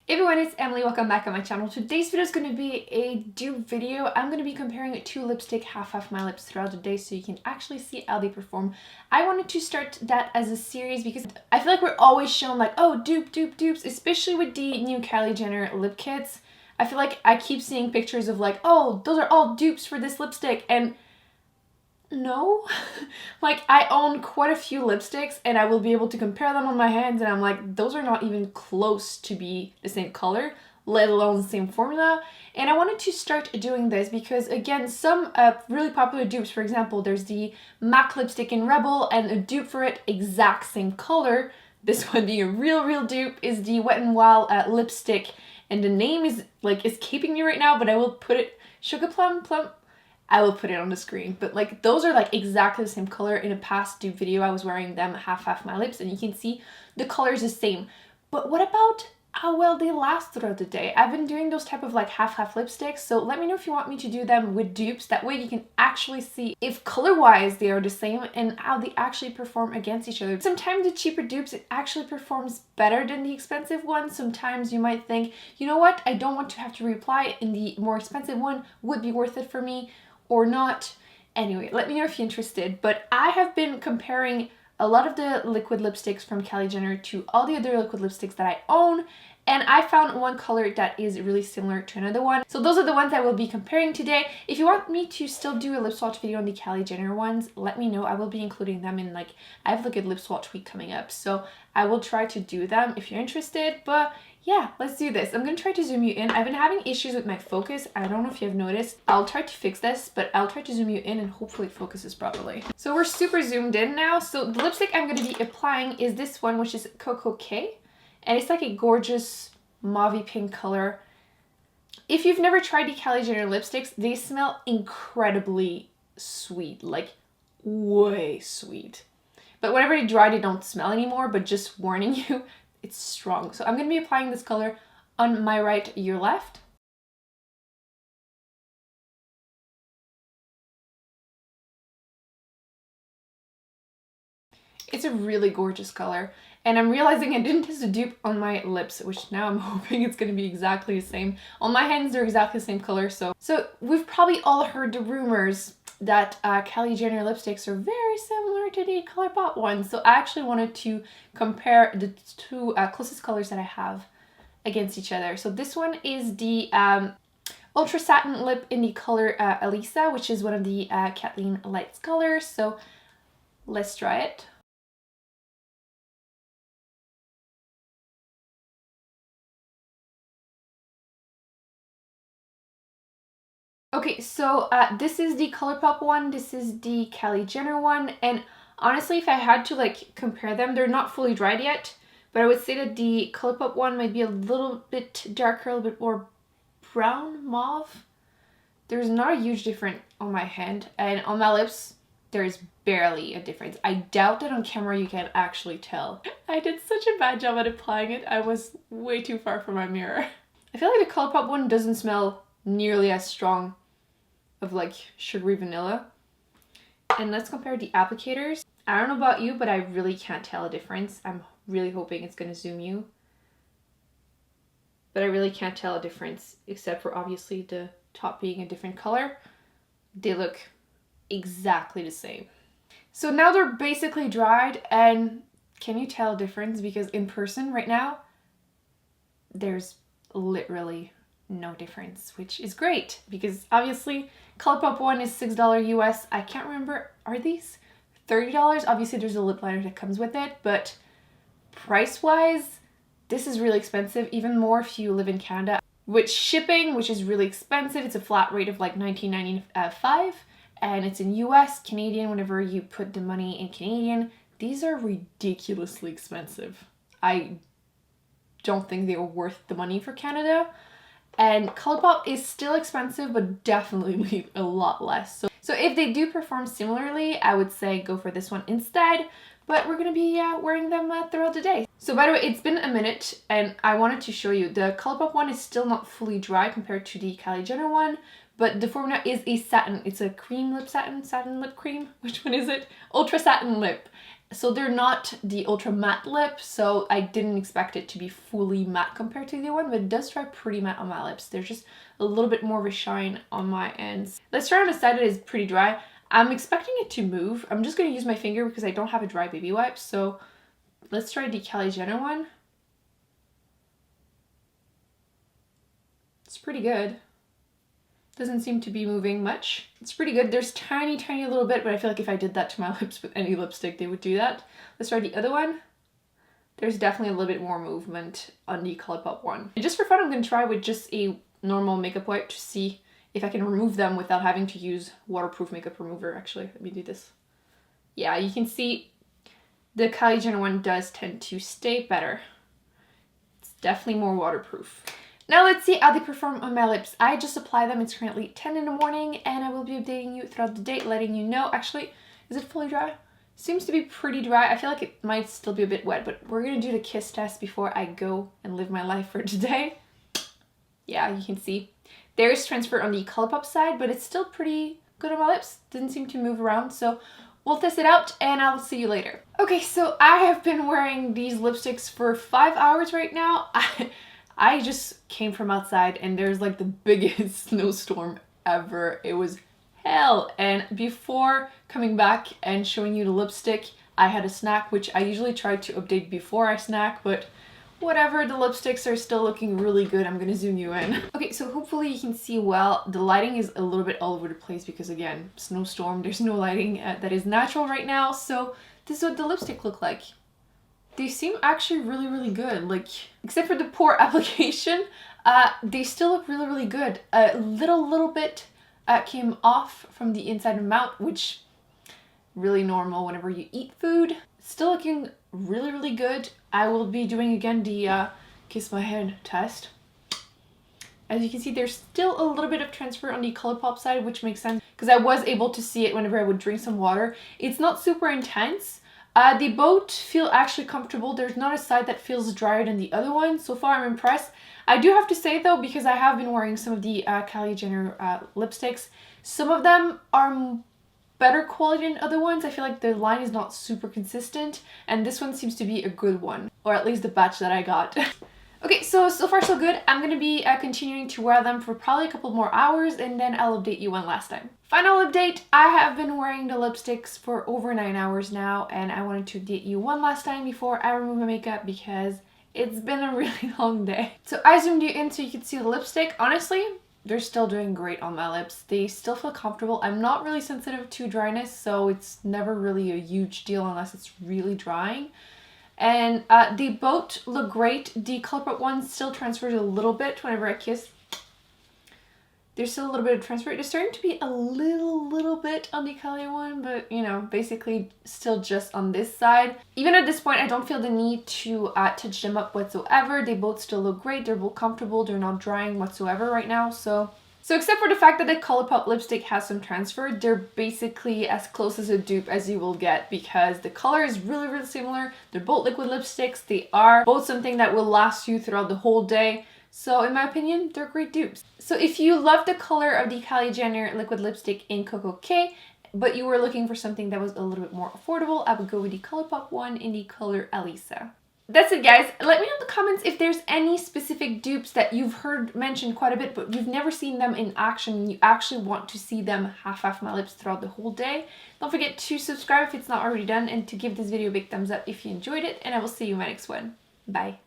Hey everyone, it's Emily. Welcome back on my channel. Today's video is going to be a dupe video. I'm going to be comparing two lipstick half my lips throughout the day so you can actually see how they perform. I wanted to start that as a series because I feel like we're always shown like, oh, dupes, especially with the new Kylie Jenner lip kits. I feel like I keep seeing pictures of like, oh, those are all dupes for this lipstick, and no. Like, I own quite a few lipsticks and I will be able to compare them on my hands, and I'm like, those are not even close to be the same color, let alone the same formula. And I wanted to start doing this because, again, some really popular dupes, for example, there's the MAC lipstick in Rebel, and a dupe for it, exact same color. This one being a real dupe is the Wet n Wild lipstick, and the name is like escaping me right now, but I will put it, Sugar Plum, I will put it on the screen. But like, those are like exactly the same color. In a past dupe video, I was wearing them half my lips, and you can see the color is the same. But what about how well they last throughout the day? I've been doing those type of like half lipsticks, so let me know if you want me to do them with dupes. That way you can actually see if color-wise they are the same and how they actually perform against each other. Sometimes the cheaper dupes, it actually performs better than the expensive ones. Sometimes you might think, you know what, I don't want to have to reapply, and the more expensive one would be worth it for me, or not. Anyway, let me know if you're interested. But I have been comparing a lot of the liquid lipsticks from Kylie Jenner to all the other liquid lipsticks that I own, and I found one color that is really similar to another one. So those are the ones I will be comparing today. If you want me to still do a lip swatch video on the Kylie Jenner ones, let me know. I will be including them in, like, I have like a lip swatch week coming up, so I will try to do them if you're interested. But yeah, let's do this. I'm gonna try to zoom you in. I've been having issues with my focus. I don't know if you have noticed. I'll try to fix this, but I'll try to zoom you in and hopefully it focuses properly. So we're super zoomed in now. So the lipstick I'm gonna be applying is this one, which is Coco K. And it's like a gorgeous mauve pink color. If you've never tried the Kylie Jenner lipsticks, they smell incredibly sweet, like way sweet. But whenever they dry, they don't smell anymore, but just warning you, it's strong. So I'm going to be applying this color on my right, your left. It's a really gorgeous color, and I'm realizing I didn't test a dupe on my lips, which now I'm hoping it's going to be exactly the same. On my hands, they're exactly the same color. So we've probably all heard the rumors that Kylie Jenner lipsticks are very similar to the ColourPop ones. So I actually wanted to compare the two closest colors that I have against each other. So this one is the Ultra Satin lip in the color Alyssa, which is one of the Kathleen Lights colors. So let's try it. Okay, so this is the ColourPop one, this is the Kylie Jenner one, and honestly, if I had to like compare them, they're not fully dried yet, but I would say that the ColourPop one might be a little bit darker, a little bit more brown mauve. There's not a huge difference on my hand, and on my lips, there is barely a difference. I doubt that on camera you can actually tell. I did such a bad job at applying it. I was way too far from my mirror. I feel like the ColourPop one doesn't smell nearly as strong of like sugary vanilla. And let's compare the applicators. I don't know about you, but I really can't tell a difference. I'm really hoping it's gonna zoom you, but I really can't tell a difference, except for obviously the top being a different color. They look exactly the same. So now they're basically dried, and can you tell a difference? Because in person right now, there's literally no difference, which is great because obviously ColourPop one is $6 US. I can't remember, are these $30? Obviously there's a lip liner that comes with it, but price wise this is really expensive, even more if you live in Canada. With shipping, which is really expensive, it's a flat rate of like $19.95, and it's in US, Canadian. Whenever you put the money in Canadian, these are ridiculously expensive. I don't think they are worth the money for Canada. And ColourPop is still expensive, but definitely a lot less. So if they do perform similarly, I would say go for this one instead. But we're gonna be wearing them throughout the day. So by the way, it's been a minute, and I wanted to show you the ColourPop one is still not fully dry compared to the Kylie Jenner one, but the formula is a satin. It's a cream lip satin lip cream. Which one is it? Ultra Satin lip. So they're not the ultra matte lip, so I didn't expect it to be fully matte compared to the other one, but it does dry pretty matte on my lips. There's just a little bit more of a shine on my ends. Let's try on the side that is pretty dry. I'm expecting it to move. I'm just going to use my finger because I don't have a dry baby wipe, so let's try the Kylie Jenner one. It's pretty good. Doesn't seem to be moving much. It's pretty good. There's tiny little bit, but I feel like if I did that to my lips with any lipstick, they would do that. Let's try the other one. There's definitely a little bit more movement on the ColourPop one. And just for fun, I'm going to try with just a normal makeup wipe to see if I can remove them without having to use waterproof makeup remover. Actually, let me do this. Yeah, you can see the Kylie Jenner one does tend to stay better. It's definitely more waterproof. Now let's see how they perform on my lips. I just apply them. It's currently 10 in the morning and I will be updating you throughout the day, letting you know. Actually, is it fully dry? Seems to be pretty dry. I feel like it might still be a bit wet, but we're gonna do the kiss test before I go and live my life for today. Yeah, you can see there is transfer on the ColourPop side, but it's still pretty good on my lips. Doesn't seem to move around, so we'll test it out and I'll see you later. Okay, so I have been wearing these lipsticks for 5 hours right now. I just came from outside and there's like the biggest snowstorm ever. It was hell. And before coming back and showing you the lipstick, I had a snack, which I usually try to update before I snack, but whatever, the lipsticks are still looking really good. I'm gonna zoom you in. Okay, so hopefully you can see well. The lighting is a little bit all over the place because again, snowstorm, there's no lighting that is natural right now. So this is what the lipstick look like. They seem actually really good, like, except for the poor application, they still look really good. A little bit came off from the inside of the mouth, which really normal whenever you eat food. Still looking really good. I will be doing again the kiss my head test. As you can see, there's still a little bit of transfer on the ColourPop side, which makes sense because I was able to see it whenever I would drink some water. It's not super intense. They both feel actually comfortable. There's not a side that feels drier than the other one. So far, I'm impressed. I do have to say though, because I have been wearing some of the Kylie Jenner lipsticks, some of them are better quality than other ones. I feel like the line is not super consistent, and this one seems to be a good one, or at least the batch that I got. Okay, so far so good. I'm gonna be continuing to wear them for probably a couple more hours and then I'll update you one last time. Final update, I have been wearing the lipsticks for over 9 hours now and I wanted to update you one last time before I remove my makeup because it's been a really long day. So I zoomed you in so you could see the lipstick. Honestly, they're still doing great on my lips. They still feel comfortable. I'm not really sensitive to dryness, so it's never really a huge deal unless it's really drying. And they both look great. The ColourPop one still transfers a little bit whenever I kiss. There's still a little bit of transfer. It's starting to be a little bit on the Kylie one, but you know, basically still just on this side. Even at this point, I don't feel the need to touch them up whatsoever. They both still look great. They're both comfortable. They're not drying whatsoever right now. So except for the fact that the ColourPop lipstick has some transfer, they're basically as close as a dupe as you will get because the color is really similar. They're both liquid lipsticks. They are both something that will last you throughout the whole day. So in my opinion, they're great dupes. So if you love the color of the Kylie Jenner liquid lipstick in Coco K, but you were looking for something that was a little bit more affordable, I would go with the ColourPop one in the color Alyssa. That's it, guys. Let me know in the comments if there's any specific dupes that you've heard mentioned quite a bit, but you've never seen them in action and you actually want to see them half my lips throughout the whole day. Don't forget to subscribe if it's not already done and to give this video a big thumbs up if you enjoyed it, and I will see you in my next one. Bye.